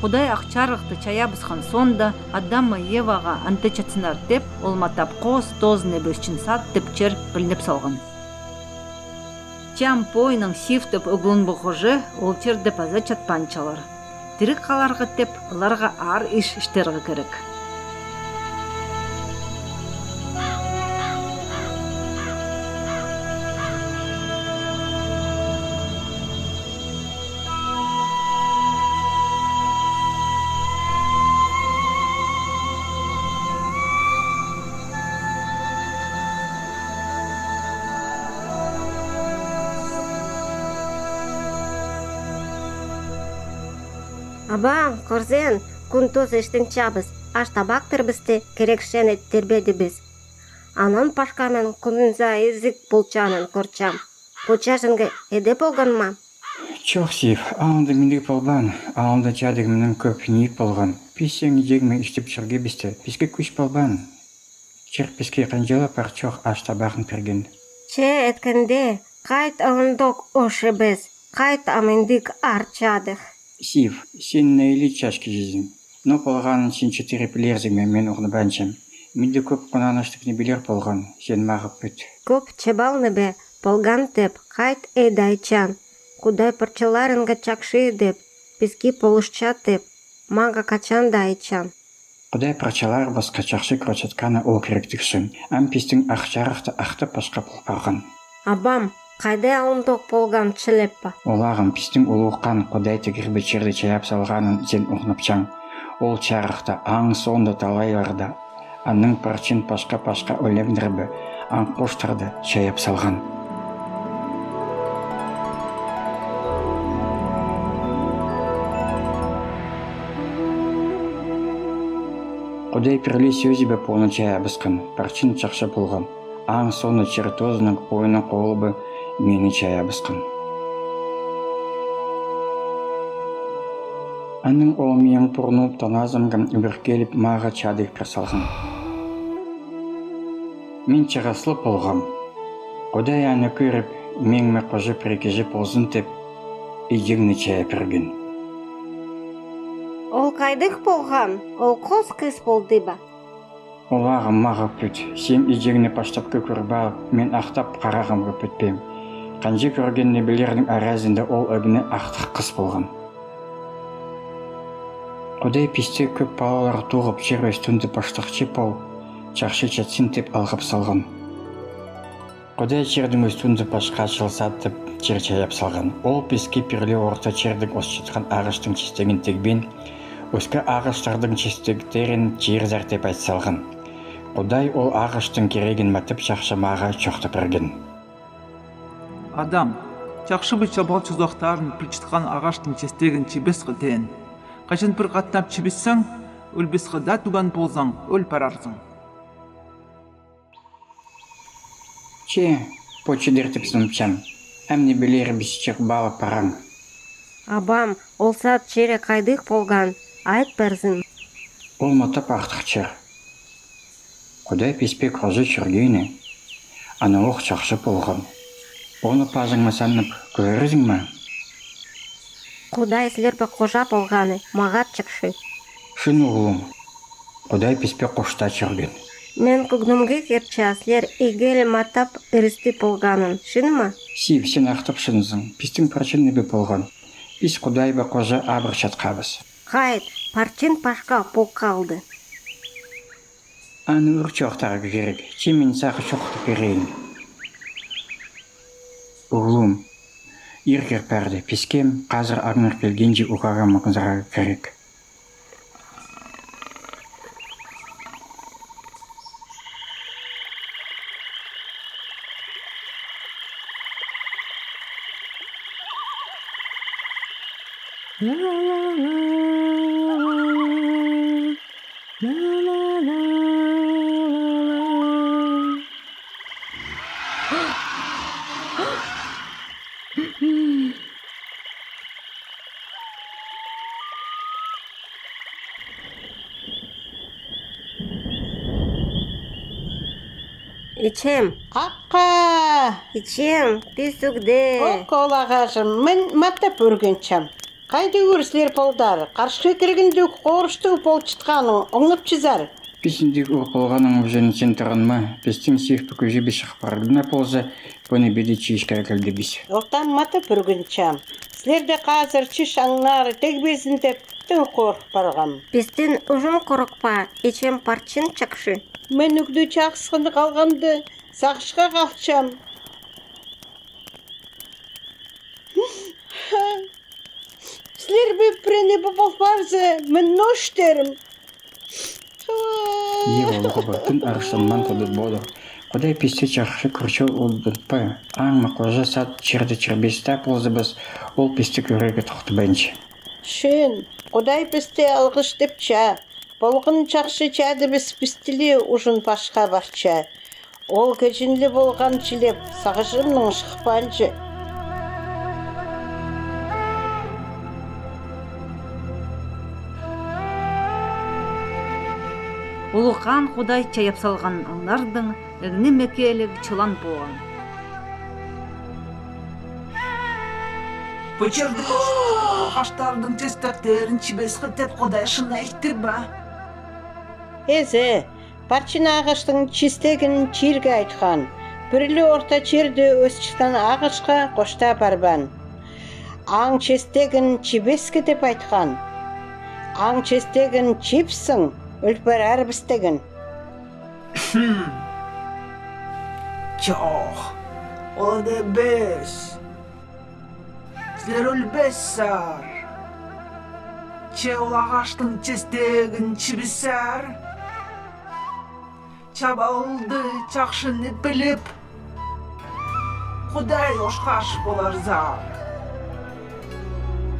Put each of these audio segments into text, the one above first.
Құдай ақчарықты чая бысқан сонда, Адамма Еваға антычатсынар деп, ол матап қос тозыны бөшчін сат тіпчер білініп салған. Чам пойның сифтіп үгілін бұқыжы, ол черді паза чатпанчалар. Тірік қаларға деп, оларға ар іш іштергі керек. Абам, корзен, күн тоз ештен чабыз, аш табақтыр бізде керекшені тербеді біз. Анан пашкамен күнін за езік болчанын көрчам. Почашынғы еде болған ма? Чоқ сив, алынды мендік болған, алынды жадығымның көп ниет болған. Песен егімен іштіп шырге бісті, бізге күш болған. Черк бізге қанжала пар чоқ аш табағын перген. Че еткенде, қайт алындық ошы біз, қайт амендік арчадық. Сив, сен нәйлі чашки жезің. Но болғанын сен 4 білерзіңмен мен ұғны бәншім. Менде көп құнаныштықны білер болған, сен мағып бүт. Көп чебалны бе, болған деп, қайт эдайчан. Кудай парчаларынға чакшы деп, бізге полышча деп, маға качан дайчан. Құдай парчалар басқа чақшы крочатканы ол керектіксін. Әм пестің ақчарықты ақты пашқа болпарған. Абам, қайдай алындық болған чылеппа? Олағым пестің олуққан құдай тегірбі черді чаяп салғанын сен ұғныпчаң. Ол чарықты аң сонды талайларда. Анның парчин пашқа өлемдірбі, аң қоштарды чаяп салған. Құдай пірлі сөзі бі поны чая бісқын, парчин чақшы болған. Аң соны чертозының ойны қолы бі мені чая бісқын. Анның олмияң пұрнуып таназымғын үркеліп маға чадық пірсалғын. Мен чағаслы болғам. Құдай аны көріп, мен ме қожы прекежі болзын теп, идегіні чая пірген. Ол қайдық болған? Ол қос кыз болды ба? Олағым маға бүт. Сен идегіні паштапқы көрбал, мен ақтап қарағымға бүтпем. Қанжы көргенне білердің аразында ол өбіні ақтық қыз болған. Құдай песте көп балалар туғып жер өстінді паштақчы пол, чақшы чатсын теп алғып салған. Құдай жердің өстінді пашқа шылсат теп жер чаяп салған. Ол песке пірлі орта жердің осчытқан ағыштың честеген тегбен, өскі ағыштардың честектерін жер зәртеп айт салған. Құдай ол ағыштың кереген матып шақшымаға чоқты бірген. Адам, чақшы бұл чабал чызоқтарын пілчітқан ағаштың честеген чебес қытен. Қашын бір қатнап чебессің, өлбес қыда туған болсаң, өл парарсың. Че, почедертіп сынымчам, әмне білері бісчек балы параң. Абам, ол сат чере қайдық болған, айт берзін. Ол матап ақтық чер. Құдай песпек розы чүргейні, ана оқ чақшы болған. Оны пазыңма санып көрірізің ма? Құдай сілербі қожа болғаны, мағат чықшы. Шын ұғылым, Құдай песпек қошта чүрген. Мен күгнімгі керча сілер егел матап үрісті болғанын, шын ма? Сив, сен ақтып шынызың, пестің парчынны бі болған. Біз Құдай бі қожа абыр чатқабыз. Қайт, парчин пашқа пол қалды. Аны үрчоқтарға керек, чемен сақы шоқты керейін. Ұғылым, Иргер пәрді, пескем қазір ағыныр келгенде ұғаға мақынзаға керек. İçim, Аққа! içim, тез үгде. О, қолағажым, мен маттап өргенчем. Қайды көрсілер полдар, қаршығы кіргінді қорышты полчытқаның, оңып чызар. Бисиндик урпалганың өзен центрынма, бестин сифпі көже бешіқ бардына полза, бұны беді чиішкер кілді біз. Оқтан маты бүргінчам. Сілерді қазір чиш аңнары тег безіндеп түн қорық барғам. Бізден ұжым қорықпа, ечем парчин чакшы. Мен үгді чақсығын қалғанды, сақшыға қалчам. Сілер бөпіріне бұпық барзы, мен нош дерім. Ева олғыба түн арыштанман тұды болды. Құдай песте чақшы күрчел олдытпа. Аңма қожа сат черді чербесті ползы біз, ол песте көрерге тұқты бәнші. Шын, Құдай бізде алғыш деп ча. Болғын чақшы чады біз пістілі ұжын пашқа барча. Ол көжінлі болған чілеп, сағыжымның шықпанжы. Улухан Құдай чаяп салған аңлардың әгні мекелік чылан болған. Бөчерді ағаштардың тестектерін чебесқі деп Құдай шын айтты ба? Эзе, парчин ағыштың чистегін чирге айтқан. Бірлі орта черді өсчістан ағышқа қошта барбан. Аң честегін чебескі деп айтқан. Аң честегін чипсың, өлпір әрбістегін. Жоқ, ол да без. Сілер өлбесар. Че ол ағаштың честегін чебесар. Чабалды чақшыны біліп, Құдай ошқаш болар зар.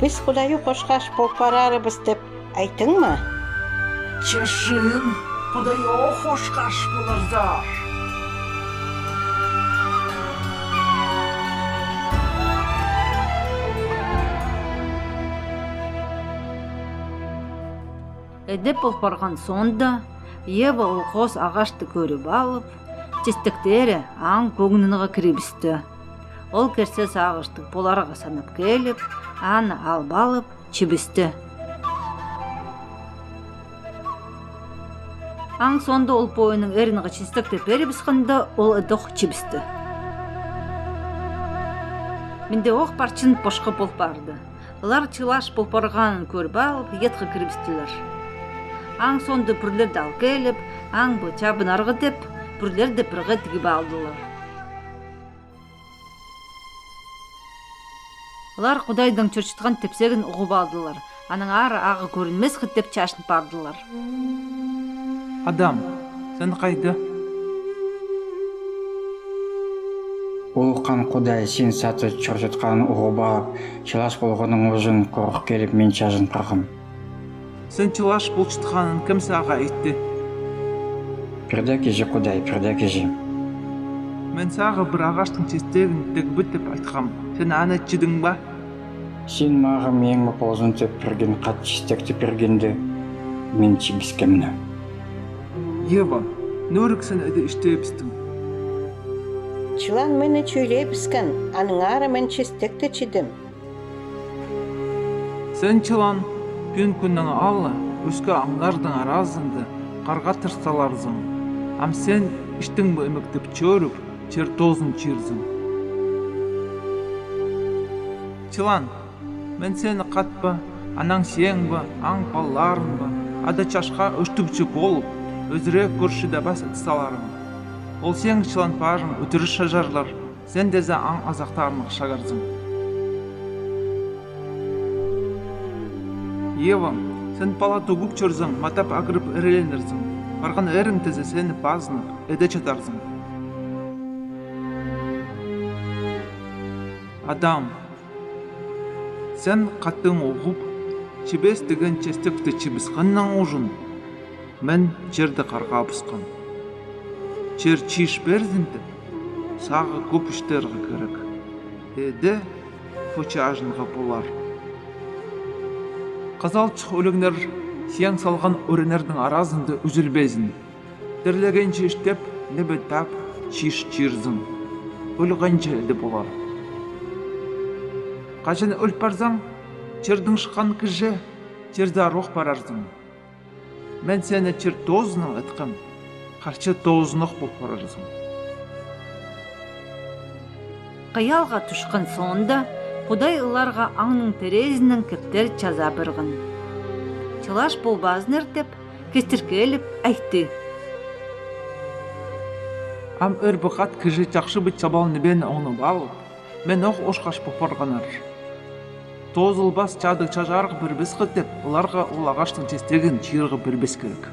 Біз Құдайы қошқаш болпарарыбыз деп айтың ма? Чешін, Құдай ошқаш болар зар. Әдеп болып барған сонда, Ева ол қос ағашты көріп алып, тестіктері аң көңініңі кіребісті. Ол керсес ағашты поларға санап келіп, аны алып алып, чебісті. Аң сонда ол пойының әрініға честікті перебісқында ол ұдық чебісті. Менде оқ парчин пошқы болып барды. Олар чылаш болып барғанын көріп алып, етқі кіребістілер. Аң сонды бүрлерді ал келіп, аң бұл чабын арғы деп, бүрлерді бірғы тігіп алдылар. Олар Құдайдың чөрчітқан тепсегін ұғып алдылар. Аның ары ағы көрінмес қыттеп чашын бардылар. Адам, сен қайды? Улуқан Құдай сен саты чөрчітқанын ұғып алып, чылаш болғының ұжын қорық келіп мен чажын қырғым. Сен чылаш бұлчытқанын кім саға айтты? Пірді кежі Құдай, пірді кежі. Мен саға бір ағаштың честегін тегбіт деп айтқам. Сен аны чыдың ба? Сен мағым еңі ползын төп пірген қат чистекті піргенді мен чебіскемні. Ева, нөрік сен әді іштепістің? Чылан мені чөйлепіскен, аның ары мен честекті чидім. Сен чылан күн күннің алла өскі аңлардың аразынды қарға тырсаларзың. Ам сен іштің бі өміктіп чөріп, чертозын чирзің. Чылан, мен сені қатпа, анаң сең ба, аң палларын ба, ада чашқа өштүкчі болып, өзіре көрші да бас әтсаларың. Ол сең чылан пажың өтірі шажарлар, сен дезе аң азақтарының шагарзың. Ева, сен пала тугуп чөрзің, матап агырып әреленерзің. Барған әрің тезе сені базынып, әді чатарзың. Адам, сен қаттың оғып, чебес деген честікті чебісқаннан ұжын, мен черді қарға бұсқан. Чер чиш берзінді, сағы көп іштергі керек. Әді фөчі ажынға болар. Қазалчық өлігнер сияң салған өренердің аразынды үзілбезін. Дірлеген чештеп, небі тап, чиш чирзін. Өліған челді болар. Қажын өлп барзаң, чердің шыққан кіжі, черді аруқ барарзың. Мен сені чер тозының ұтқым, қарчы тозынық бұл барарзың. Қиялға түшқан соңында Құдай ыларға аңның терезінің кіптер чаза бірғын. Чылаш болбазыныр деп, кестіркеліп әйтті. Ам өрбіқат кіжі чақшы бұт чабалны бен оңны балып, мен оқ ошқаш бұпарғанар. Тозылбас чадық чажарғы бір біз қытып, оларға ол ағаштың честеген чиырғы бір біз керек.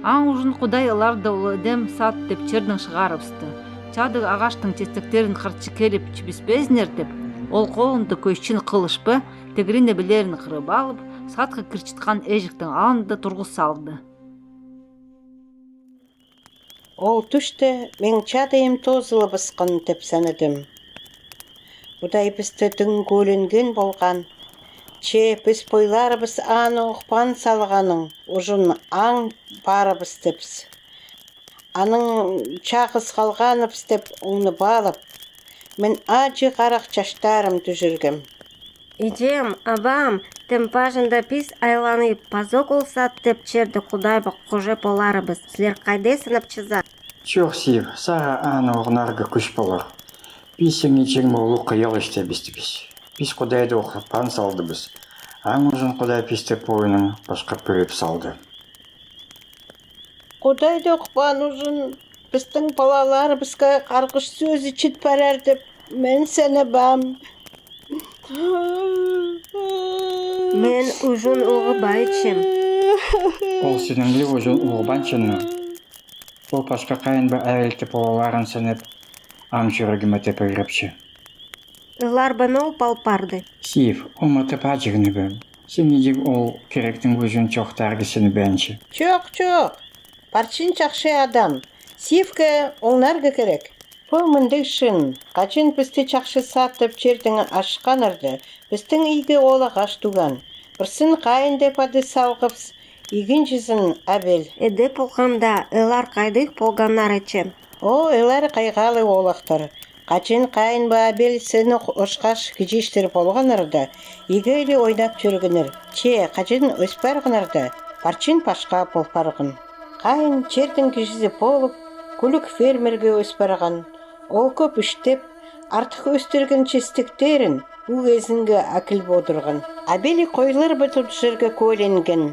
Аң ұжын Құдай ыларды ұлы дем сат деп чердің шығарыпсты. Чадық ағаштың честіктерін қырчы келіп чіпіспезінер деп, ол қолынды көшчін қылышпы, тегіріне білерін қырып алып, сатқы кірчітқан әжіктің алынды тұрғы салды. Ол түшті мен чадайым тозылы бысқын деп санадым. Бұдай бізді дүң көленген болған. Че біз бойларыбыз аны ұқпан салғаның, ұжын аң барыбыз депс. Аның чағыз қалғаныпс деп ұңны балып, мен ажы қарақ чаштарым түжіргім. Идем, абам, тем важында біз айланы пазок олсат деп черді Құдайбы қожа боларыбыз. Сілер қайдай сынып чыза? Чоқ сив, саға аны оғнарға күш болар. Бисің ечерме олу қиял іште бісті біз. Біз Құдайды оқыпан салды біз. Аң ұжын Құдай пістеп ойының башқа бүріп салды. Құдайды ұқпан ұжын біздің балалары бізге қарғыш сөзі чит парар деп мен сені бам. Мен ұжын оғы байчым. Ол сеніңлі ұжын ұғбан чынны. Ол пашқа қайын ба әвелті полаларын сеніп, ам жүрігіме тепіріпші. Ылар баны ұпал парды. Сив, ұмытып ажығыны бәм. Сенедік ол керектің ұжын чоқтарғы сені бәнші. Жоқ. Парчин чақшы адам. Сивке оңнарға керек. Бұл міндік шын. Қачын бізді чақшы сатып чердің ашқан ұрды. Біздің игі ол ағаш туған. Бірсін қайын деп ады салғыпс. Игін жізін әбел. Эде болғанда ылар қайдық болғанар ечем. О, ылар қайғалы олақтыр. Қачын қайын ба әбел сені ұшқаш кежештір болған ұрды. Игілі ойнап жүргінір. Че, қачын өспәрғынырды. Парчин пашқа болпарғын. Қайын чердің кежізі болып, күлік фермерге өспарған. Ол көп үштеп, артық өстірген честіктерін өгезінге әкіл бодырған. Әбелі қойлар бұтып жүрге көленген.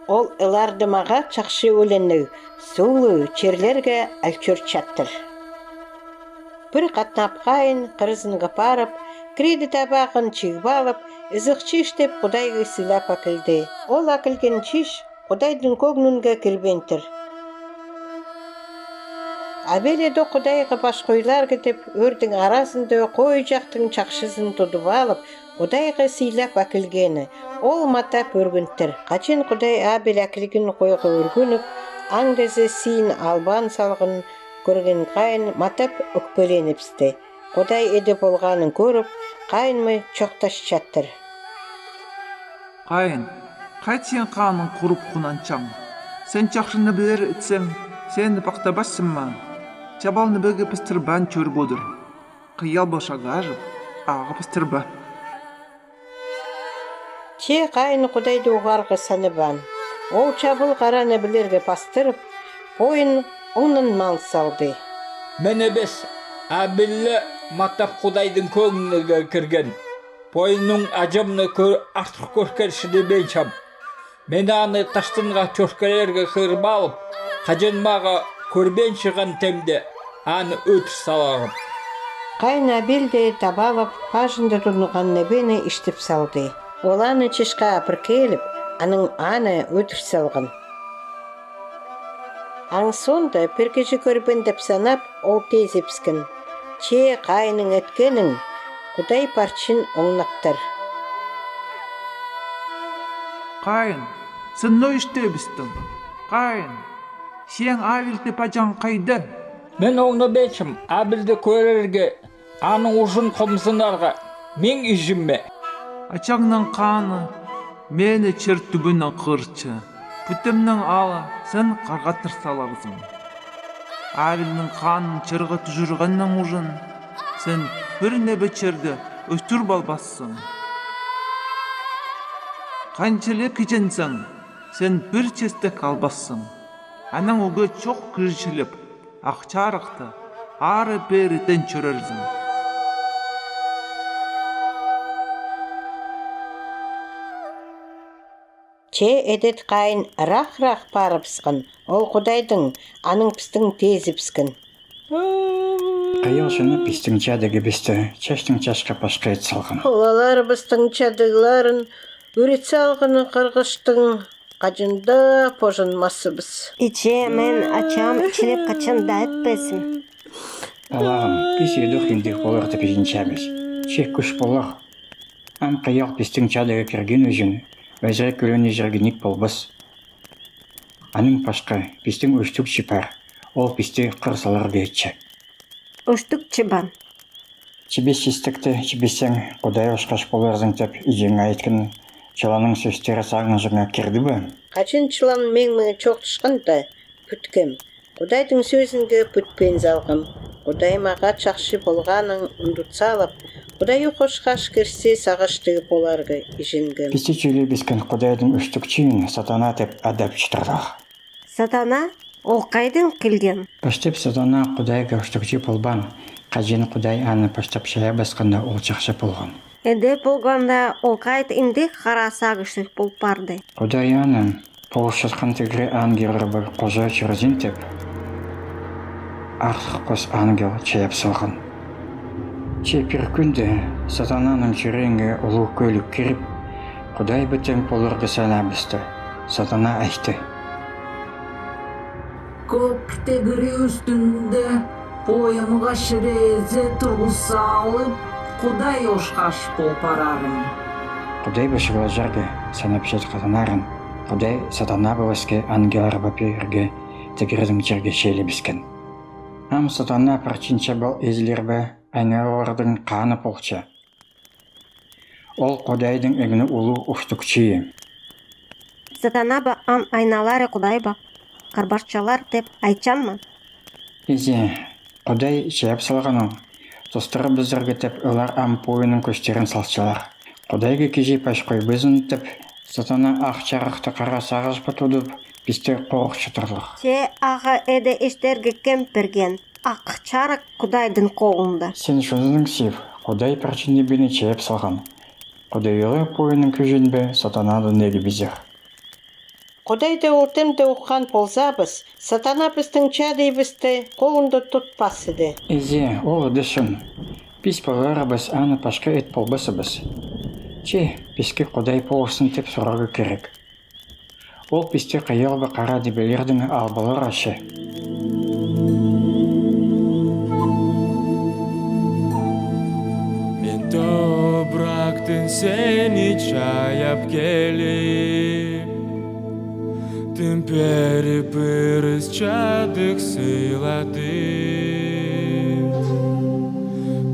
Ол ылардымаға чақшы өлені, сұлы черлерге әлчөр чаттыр. Бір қатнап қайын қырызынға парып, кредит табағын чигіп алып, ізіқчі іштеп Құдайғы сілап әкілді. Ол әкілген чиш Құдайдың көңнінге кірбентір. Әбеледі Құдайға баш қойлар кетіп, өрдің арасында қой жақтың чақшысын тұдып алып, Құдайға сыйлап әкілгені. Ол матап өргінтір. Қачын Құдай әбел әкілген қойға өргініп, аңдызы сейін албан салғын көрген қайын матап өкпеленіпсті. Құдай еді болғанын көріп, қайынмы чоқташ чаттыр. Қайын, қайт сен қанын құрып құнанчам. Сен чақшыны білер үтсең, сені бақтабассың ма? Чабалны бөге пістірбан чөр бодыр. Қиял бошаға жып, ағы пістірба. Че қайын Құдайды ұғарға сәні бан. Ол чабыл қараны білерге пастырып, бойын оның мал салды. Мен ebes, әбілі матап Құдайдың көңіліге кірген. Бойының ажымны артық көркершіде бен чам. Мен аны таштынға чөшкелерге қырып алып, қажынмаға көрбен шыған темде аны өтір саларым. Қайын әбелде табалып, пажында тұрныған небені іштіп салды. Ол аны чешқа апыр келіп, аның аны өтір салған. Аң сонда перкежі көрбен деп санап, ол тез епскен. Че қайының өткенің, Құдай парчин оңнақтыр. Қайын, сен но іште бістің? Қайын, сен әбілді пачан қайды? Мен оңны бечім, әбілді көрерге, аның ұжын қомсынарға, мен ижімме. Ачаңның қаны, мені чер түбінің қырчы. Бүтімнің алы, сен қарғатыр саларызың. Әбілдің қанын чырғы түжіргеннің ұжын, Sen bir nebečerde östür balbassın. Kançılık kicensің, sen bir çeste kalbassın. Anan oga çok kırışılıp, akçarıqtı, ары беріден çörersin. Че эдет қайын рақ барыпсқын, ол құдайдың, аның пістің тезі піскін. Қайыл жыны пистің чадығы бісті, чаштың чашқа пашқа ет салған. Олалар бістің чадығыларын, өрет салғыны қырғыштың, қажында пожынмасы біз. Иче мен ачам içilip kaçında etpesim. Алағым, пис едух ендік болар деп жинчамыз. Чек күш болар. Ам қиял пистің чадығы кірген өзін, өзірі көліні жергенік болбас. Аның пашқа пистің өштік чипар, ол писті қырсалар дейтші. Uçtuk çıban. Чебес чистікті чебесең құдай ұшқаш боларзың деп идең айтқын жаланың сөстері сағын жыңа керді бі? Қачын чылан мен чоқ тұшқында бүткім. Құдайдың сөзінге бүтпен залғым. Құдай маға чақшы болғаның ұндут салып, құдай ұқошқаш кірсе сағыштығы боларғы ежінгім. Писті чүлі бескен құдайдың үштік чүйін сатана деп адап чытырақ. Satana o kayden kilgen. Паштеп сатана құдайға үштікчі болбан, қажен құдай аны паштап шая басқанда ол чақшы болған. Ede polganda o kayt indi қара сағыштық бол барды. Құдай аны полшатқан тігірі ангелі бір қожа чырзин деп, артық қос ангел чаяп салған. Чепір күнді сатананың жүреңге ұлы көлік керіп, құдай бітен полырғы санабысты. Сатана айтты. Көкте гүрі үстінде бойымға шірезе тұрғыса алып, құдай ошқаш бол парарым. Құдай бішігі жарға санап жатқанарын, құдай сатана болыске ангелар бапирге тегірдің жерге шейлі біскен. Ам сатана парчинча бол езілербі айналардың қаны полча. Ол құдайдың егіні ұлы ұштықчыйы. Satana ba an aynaları kuday ba. Karbarçalar деп айтчанмын. Езе, құдай шаяп салғаның. Достары біздерге теп олар ам пойының көштерін салчалар. Құдайға кежей паш қой бізін теп, сатана ақчарықты қара сағыз бұтудып, бізде қорық шытырлық. Че аға эде іштерге кем берген. Ақ чарық құдайдың қолында. Сен шынының сев, құдай парчинне бені шаяп салған. Құдайығы пойының көжін бе сатанады неге безер. Құдайды ортемді оққан болзабыз, сатана біздің чадый бізді қолында тұтпас еді. Езе, ол өдішін. Біз болары біз аны пашқа ет болбасы біз. Че, бізге құдай болсын деп сұрағы керек. Ол бізде қайылбы қара дебелердің албалар ашы. Мен топырақтың сені чаяп келіп, Темпері пырыс чадық сыйлады.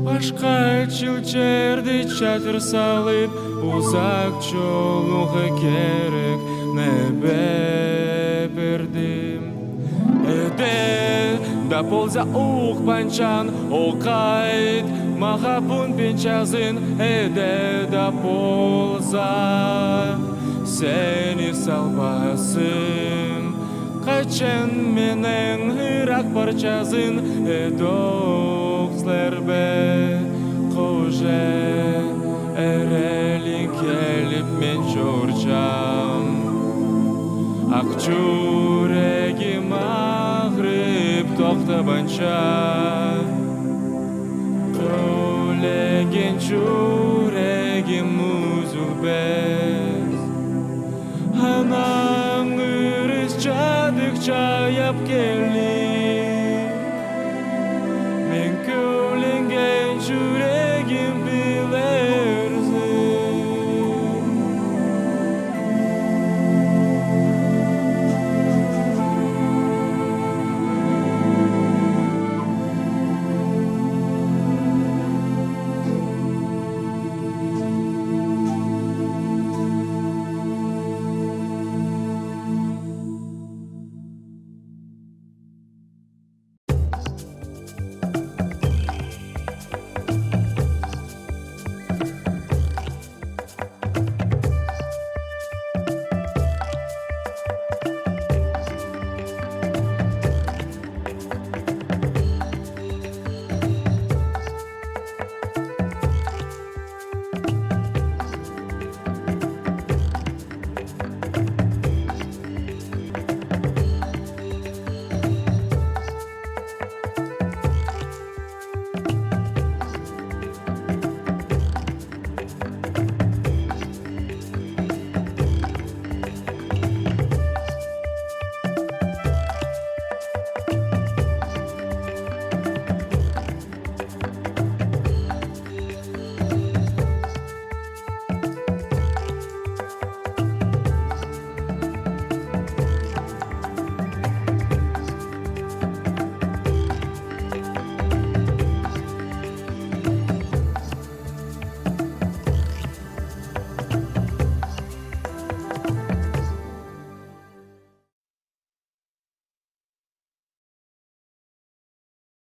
Башқа чілчерді чатыр салып, ұзақ жолуға керек небе бердім. Эде да полза уқ панчан, оқайд маға пун пенчазын. Эде да полза сені салбасын, қачен менің ұрақ парчазын. Эдоқслербе қоже әрелі келіп мен жорчам. Ақ жүрегім ағрып тоқтабанша, көлеген жүрегім үзілбес. Анаң үріс чадық чаяп келі.